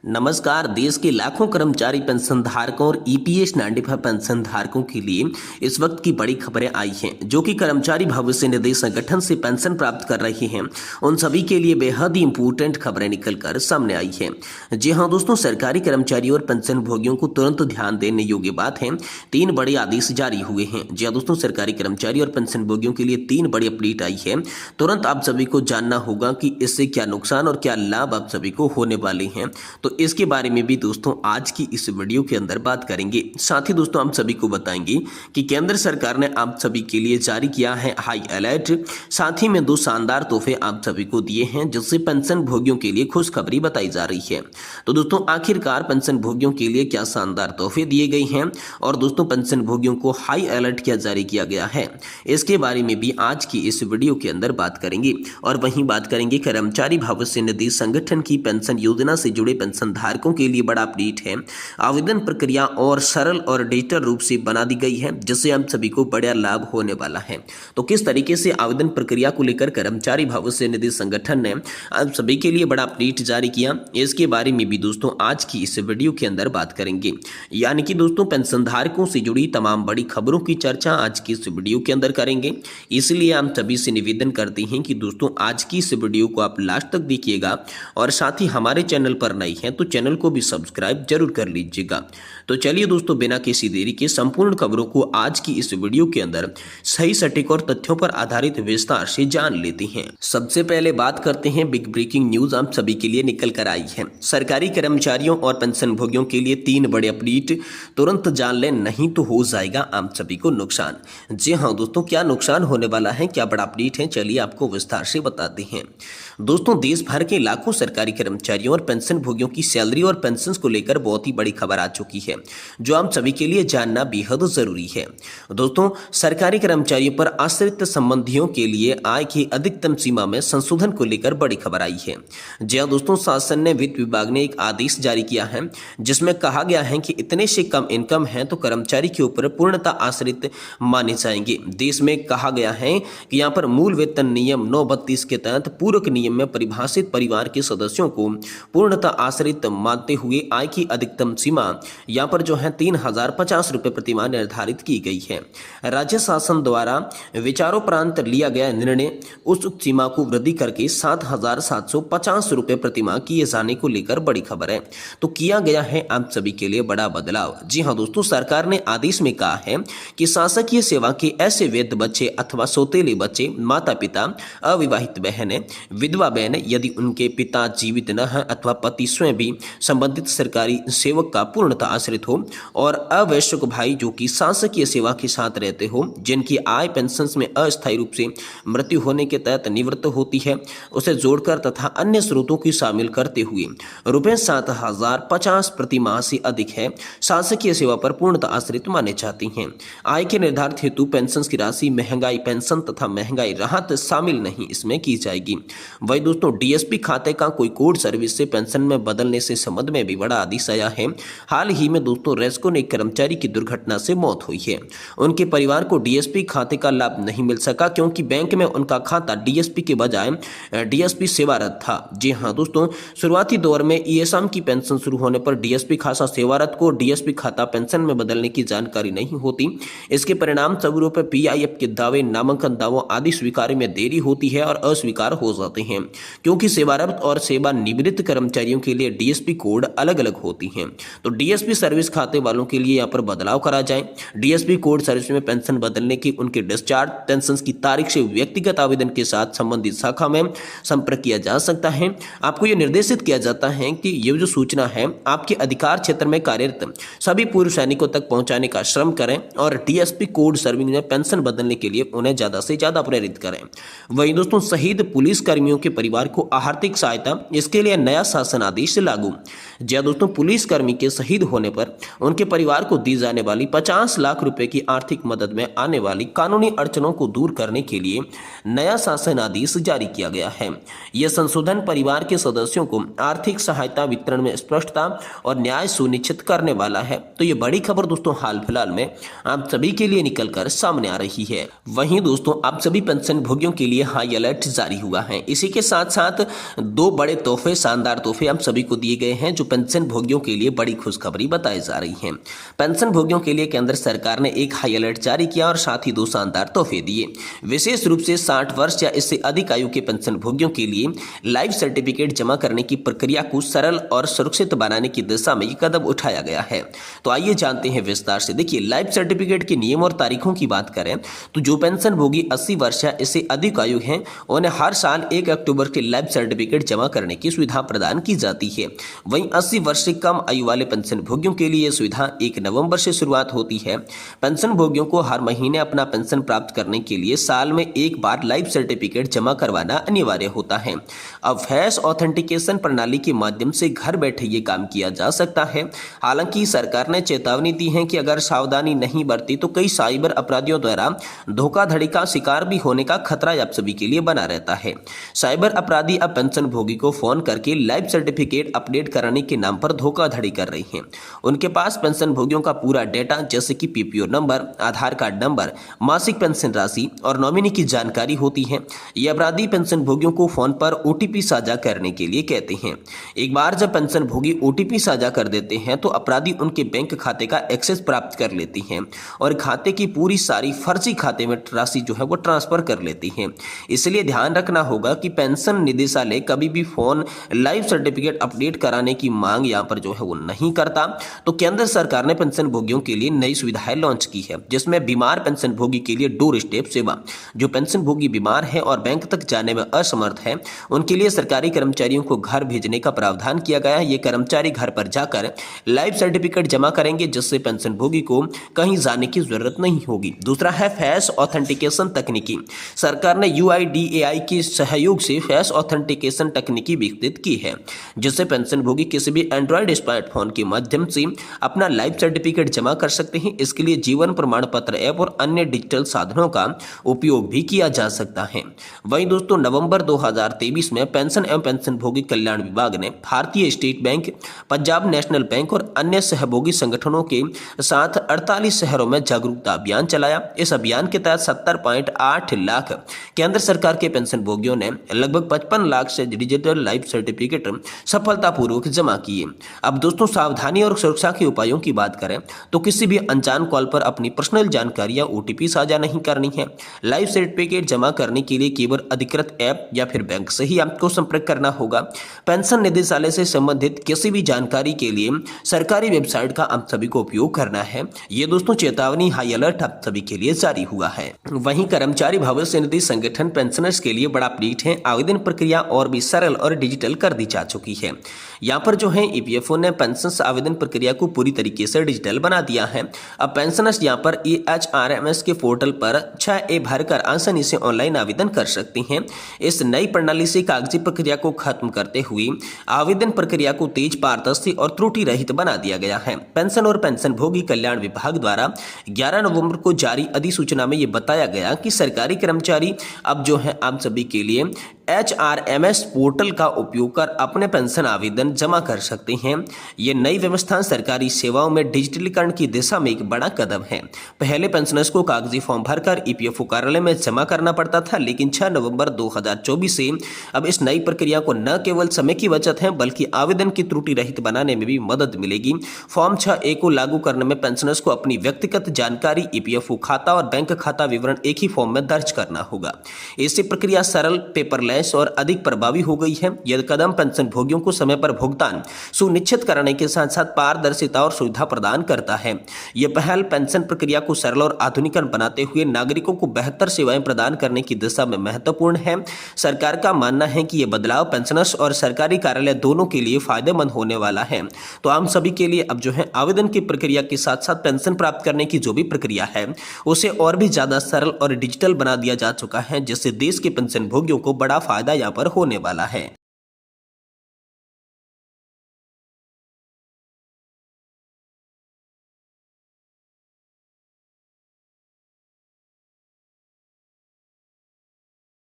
नमस्कार। देश के लाखों कर्मचारी पेंशन धारकों और ईपीएस 95 पेंशन धारकों के लिए इस वक्त की बड़ी खबरें आई हैं, जो कि कर्मचारी भविष्य निधि संगठन से पेंशन प्राप्त कर रहे हैं। उन सभी के लिए बेहद ही इंपॉर्टेंट खबरें निकलकर सामने आई हैं। जी हां दोस्तों, सरकारी कर्मचारियों और पेंशन भोगियों को तुरंत ध्यान देने योग्य बात है। 3 बड़े आदेश जारी हुए हैं। जी हां दोस्तों, सरकारी कर्मचारी और पेंशन भोगियों के लिए 3 बड़ी अपडेट आई है। तुरंत आप सभी को जानना होगा कि इससे क्या नुकसान और क्या लाभ आप सभी को होने वाले हैं। तो इसके बारे में भी दोस्तों आज की इस वीडियो के अंदर बात करेंगे। साथ ही दोस्तों हम सभी को बताएंगे कि केंद्र सरकार ने आप सभी के लिए जारी किया है हाई अलर्ट। साथ ही में 2 शानदार तोहफे आप सभी को दिए हैं, जिससे पेंशन भोगियों के लिए खुशखबरी बताई जा रही है। तो दोस्तों आखिरकार पेंशन भोगियों के लिए क्या शानदार तोहफे दिए गए हैं और दोस्तों पेंशन भोगियों को हाई अलर्ट क्या जारी किया गया है, इसके बारे में भी आज की इस वीडियो के अंदर बात करेंगे। और वहीं बात करेंगे कर्मचारी भविष्य निधि संगठन की पेंशन योजना से जुड़े पेंशन धारकों के लिए बड़ा अपडेट है। आवेदन प्रक्रिया और सरल और डिजिटल रूप से बना दी गई है, जिससे हम सभी को बड़ा लाभ होने वाला है। तो किस तरीके से आवेदन प्रक्रिया को लेकर कर्मचारी भविष्य निधि संगठन ने आप सभी के लिए बड़ा अपडेट जारी किया, इसके बारे में भी दोस्तों आज की इस वीडियो के अंदर बात करेंगे। यानी कि दोस्तों पेंशन धारकों से जुड़ी तमाम बड़ी खबरों की चर्चा आज की इस वीडियो के अंदर करेंगे। इसलिए हम सभी से निवेदन करते हैं कि दोस्तों आज की इस वीडियो को आप लास्ट तक देखिएगा और साथ ही हमारे चैनल पर नए हैं तो चैनल को भी सब्सक्राइब जरूर कर लीजिएगा। तो चलिए दोस्तों बिना किसी देरी के संपूर्ण खबरों को आज की इस वीडियो के अंदर सही सटीक और तथ्यों पर आधारित विस्तार से जान लेते हैं। सबसे पहले बात करते हैं बिग ब्रेकिंग न्यूज आप सभी के लिए निकल कर आई है। सरकारी कर्मचारियों और पेंशन भोगियों के लिए 3 बड़े अपडेट तुरंत जान लें, नहीं तो हो जाएगा आप सभी को नुकसान। जी हाँ दोस्तों, क्या नुकसान होने वाला है, क्या बड़ा अपडेट है, चलिए आपको विस्तार से बताते हैं। दोस्तों देश भर के लाखों सरकारी कर्मचारियों और पेंशन भोगियों की सैलरी और पेंशन को लेकर बहुत ही बड़ी खबर आ चुकी है, जो हम सभी के लिए जानना बेहद जरूरी है। दोस्तों सरकारी कर्मचारियों पर आश्रित संबंधियों के लिए आय की अधिकतम सीमा में संशोधन को लेकर बड़ी खबर आई है। जी हां दोस्तों, शासन ने वित्त विभाग ने एक आदेश जारी किया है, जिसमें कहा गया है कि इतने से कम इनकम है तो कर्मचारी के ऊपर पूर्णतः आश्रित माने जाएंगे। देश में कहा गया है कि यहाँ पर मूल वेतन नियम 932 के तहत पूरक नियम में परिभाषित परिवार के सदस्यों को पूर्णतः आश्रित मानते हुए आय की अधिकतम सीमा यहाँ पर जो है 3050 रुपये प्रति माह निर्धारित की गई है। राज्य शासन द्वारा विचारोपरांत लिया गया निर्णय उस सीमा को वृद्धि करके 7750 रुपये प्रति माह किए जाने को लेकर बड़ी खबर है। तो किया गया है आप सभी के लिए बड़ा बदलाव। जी हाँ दोस्तों, सरकार ने आदेश में कहा है कि शासकीय सेवा के ऐसे वृद्ध बच्चे अथवा सौतेले बच्चे, माता पिता, अविवाहित बहनें, विधवा बहनें, यदि उनके पिता जीवित न है अथवा पति स्वयं भी संबंधित सरकारी सेवक का पूर्णतः आश्रित हो, और अवैश्यक भाई जो कि शासकीय सेवा के साथ रहते हो, जिनकी आय पेंशन में अस्थायी रूप से मृत्यु होने के तहत निवृत्त होती है, उसे जोड़कर तथा अन्य स्रोतों की शामिल करते हुए रुपये 7050 प्रति माह से अधिक है शासकीय सेवा पर पूर्णतः आश्रित माने जाती हैं। आय के निर्धारित हेतु पेंशन की राशि महंगाई पेंशन तथा महंगाई राहत शामिल नहीं इसमें की जाएगी। वही दोस्तों डीएसपी खाते का कोई कोड सर्विस से पेंशन में बदलने से संबंध में भी बड़ा आदेश आया है। हाल ही में दोस्तों रेस्को ने एक कर्मचारी की दुर्घटना से मौत हुई है। उनके परिवार को डीएसपी खाते का लाभ नहीं मिल सका, क्योंकि बैंक में उनका खाता डीएसपी के बजाय डीएसपी सेवारत था। जी हाँ दोस्तों, शुरुआती दौर में ईएसआई की पेंशन शुरू होने पर डीएसपी खाता सेवारत को डीएसपी खाता पेंशन में बदलने की जानकारी नहीं होती। इसके परिणाम स्वरूप पीआईएफ के दावे, नामांकन दावों आदि स्वीकार में देरी होती है और अस्वीकार हो जाते हैं, क्योंकि सेवारत और सेवानिवृत्त कर्मचारियों के लिए डीएसपी कोड अलग अलग होती हैं। तो डीएसपी सर्विस खाते वालों के लिए यहाँ पर बदलाव करा जाए। डीएसपी कोड सर्विस में पेंशन बदलने की उनके डिस्चार्ज पेंशन की तारीख से व्यक्तिगत आवेदन के साथ संबंधित शाखा में संपर्क किया जा सकता है। आपको यह निर्देशित किया जाता है कि ये जो सूचना है आपके अधिकार क्षेत्र में कार्यरत सभी पूर्व सैनिकों तक पहुंचाने का श्रम करें और डीएसपी कोड सर्विस में पेंशन बदलने के लिए उन्हें ज्यादा से ज्यादा प्रेरित करें। वहीं दोस्तों शहीद पुलिस कर्मियों के परिवार को आर्थिक सहायता, इसके लिए नया शासन आदेश लागू। जी दोस्तों, पुलिस कर्मी के शहीद होने पर उनके परिवार को दी जाने वाली 50 लाख रुपए की आर्थिक मदद में आने वाली कानूनी अड़चनों को दूर करने के लिए नया शासन आदेश जारी किया गया है। यह संशोधन परिवार के सदस्यों को आर्थिक सहायता वितरण में स्पष्टता और न्याय सुनिश्चित करने वाला है। तो ये बड़ी खबर दोस्तों हाल फिलहाल में आप सभी के लिए निकलकर सामने आ रही है। वहीं दोस्तों आप सभी पेंशन भोगियों के लिए हाई अलर्ट जारी हुआ है। इसी के साथ साथ 2 बड़े तोहफे, शानदार तोहफे आप सभी को दिए गए हैं जो पेंशन भोगियों के लिए बड़ी खुशखबरी बताई जा रही है। पेंशन भोगियों के लिए केंद्र सरकार ने एक हाई अलर्ट जारी किया और साथ ही 2 शानदार तोहफे दिए। विशेष रूप से 60 वर्ष या इससे अधिक आयु के पेंशन भोगियों के लिए लाइफ सर्टिफिकेट जमा करने की प्रक्रिया को सरल और सुरक्षित बनाने की दिशा में ये कदम उठाया गया है। तो आइए जानते हैं विस्तार से। देखिए, लाइफ सर्टिफिकेट के नियम और तारीखों की बात करें तो जो पेंशन भोगी 80 वर्ष या इससे अधिक आयु हैं उन्हें हर साल 1 अक्टूबर के लाइफ सर्टिफिकेट जमा करने की सुविधा प्रदान की जाती है। वहीं 80 वर्ष से कम आयु वाले पेंशन भोगियों के लिए यह सुविधा 1 नवंबर से शुरुआत होती है। पेंशन भोगियों को हर महीने अपना पेंशन प्राप्त करने के लिए साल में एक बार लाइफ सर्टिफिकेट जमा करवाना अनिवार्य होता है। अब फेस ऑथेंटिकेशन प्रणाली के माध्यम से घर बैठे ये काम किया जा सकता है। हालांकि सरकार ने चेतावनी दी है कि अगर सावधानी नहीं बरती तो कई साइबर अपराधियों द्वारा धोखाधड़ी का शिकार भी होने का खतरा आप सभी के लिए बना रहता है। साइबर अपराधी अब पेंशन भोगी को फोन करके लाइफ सर्टिफिकेट अपडेट कराने के नाम पर धोखाधड़ी कर रही हैं। उनके पास पेंशन भोगियों का पूरा डेटा जैसे कि पीपीओ नंबर, आधार कार्ड नंबर, मासिक पेंशन राशि और नॉमिनी की जानकारी होती है। ये अपराधी पेंशन भोगियों को फोन पर ओटीपी साझा करने के लिए कहते हैं। एक बार जब पेंशन भोगी ओटीपी साझा कर देते हैं तो अपराधी उनके बैंक खाते का एक्सेस प्राप्त कर लेती हैं और खाते की पूरी सारी फर्जी खाते में राशि जो है वो ट्रांसफर कर लेती हैं। इसलिए ध्यान रखना होगा कि पेंशन निदेशालय कभी भी फोन लाइफ सर्टिफिकेट अपडेट कराने की मांग यहाँ पर जो है वो नहीं करता। तो केंद्र सरकार ने पेंशन भोगियों के लिए नई सुविधाएं लॉन्च की है, जिसमें बीमार पेंशन भोगी के लिए डोर स्टेप सेवा। जो पेंशन भोगी बीमार है और बैंक तक जाने में असमर्थ है उनके लिए सरकारी कर्मचारियों को घर भेजने का प्रावधान किया गया है। ये कर्मचारी घर पर जाकर लाइफ सर्टिफिकेट जमा करेंगे, जिससे पेंशन भोगी को कहीं जाने की जरूरत नहीं होगी। दूसरा है फेस ऑथेंटिकेशन तकनीकी। सरकार ने UIDAI के सहयोग से फेस ऑथेंटिकेशन तकनीकी विकसित की है, जिससे पेंशन भोगी किसी भी एंड्रॉइड स्मार्टफोन के माध्यम से अपना लाइफ सर्टिफिकेट जमा कर सकते हैं। इसके लिए जीवन प्रमाण पत्र ऐप और अन्य डिजिटल साधनों का उपयोग भी किया जा सकता है। वहीं दोस्तों, नवंबर 2023 में पेंशन एवं पेंशन भोगी कल्याण विभाग ने भारतीय state bank, Punjab national bank और अन्य सहयोगी संगठनों के साथ 48 शहरों में जागरूकता अभियान चलाया। इस अभियान के तहत 70.8 लाख केंद्र सरकार के पेंशन भोगियों ने लगभग 55 लाख से डिजिटल लाइफ सर्टिफिकेट सफलतापूर्वक जमा किए। अब दोस्तों, सावधानी और सुरक्षा के उपायों की बात करें तो किसी भी अनजान कॉल पर अपनी पर्सनल जानकारी या ओटीपी साझा नहीं करनी है। लाइफ सर्टिफिकेट जमा करने के लिए केवल अधिकृत ऐप या फिर बैंक से ही आपको संपर्क करना होगा। पेंशन निदेशालय से संबंधित किसी भी जानकारी के लिए सरकारी वेबसाइट का आप सभी को उपयोग करना है। ये दोस्तों चेतावनी हाई अलर्ट आप सभी के लिए जारी हुआ है। वहीं कर्मचारी भविष्य निधि संगठन पेंशनर्स के लिए बड़ा अपडेट है। आवेदन प्रक्रिया और भी सरल और डिजिटल कर दी जा चुकी है। यहाँ पर जो है EPFO ने पेंशन आवेदन प्रक्रिया को पूरी तरीके से डिजिटल बना दिया है। अब पेंशनर्स यहाँ पर EHRMS के पोर्टल पर 6A भरकर आसानी से ऑनलाइन आवेदन कर सकते हैं। इस नई प्रणाली से कागजी प्रक्रिया को खत्म करते हुए आवेदन प्रक्रिया को तेज, पारदर्शी और त्रुटि रहित बना दिया गया है। पेंशन और पेंशन भोगी कल्याण विभाग द्वारा 11 नवंबर को जारी अधिसूचना में ये बताया गया कि सरकारी कर्मचारी अब जो है आप सभी के लिए HRMS पोर्टल का उपयोग कर अपने पेंशन आवेदन जमा कर सकते हैं। ये नई व्यवस्था सरकारी सेवाओं में डिजिटलीकरण की दिशा में एक बड़ा कदम है। पहले पेंशनर्स को कागजी फॉर्म भरकर EPFO कार्यालय में जमा करना पड़ता था, लेकिन 6 नवंबर 2024 से अब इस नई प्रक्रिया को न केवल समय की बचत है बल्कि आवेदन की त्रुटि रहित बनाने में भी मदद मिलेगी। फॉर्म 6A को लागू करने में पेंशनर्स को अपनी व्यक्तिगत जानकारी, EPFO खाता और बैंक खाता विवरण एक ही फॉर्म में दर्ज करना होगा। इससे प्रक्रिया सरल, पेपरलेस और अधिक प्रभावी हो गई है। यह कदम पेंशन भोगियों को समय पर भुगतान सुनिश्चित करने के साथ साथ पारदर्शिता और सुविधा प्रदान करता है। यह पहल पेंशन प्रक्रिया को सरल और आधुनिक बनाते हुए नागरिकों को बेहतर सेवाएं प्रदान करने की दिशा में महत्वपूर्ण है। सरकार का मानना है कि यह बदलाव पेंशनर्स और सरकारी कार्यालय दोनों के लिए फायदेमंद होने वाला है। तो आम सभी के लिए अब जो है आवेदन की प्रक्रिया के साथ साथ पेंशन प्राप्त करने की जो भी प्रक्रिया है उसे और भी ज्यादा सरल और डिजिटल बना दिया जा चुका है, जिससे देश के पेंशन भोगियों को बड़ा फायदा यहाँ पर होने वाला है।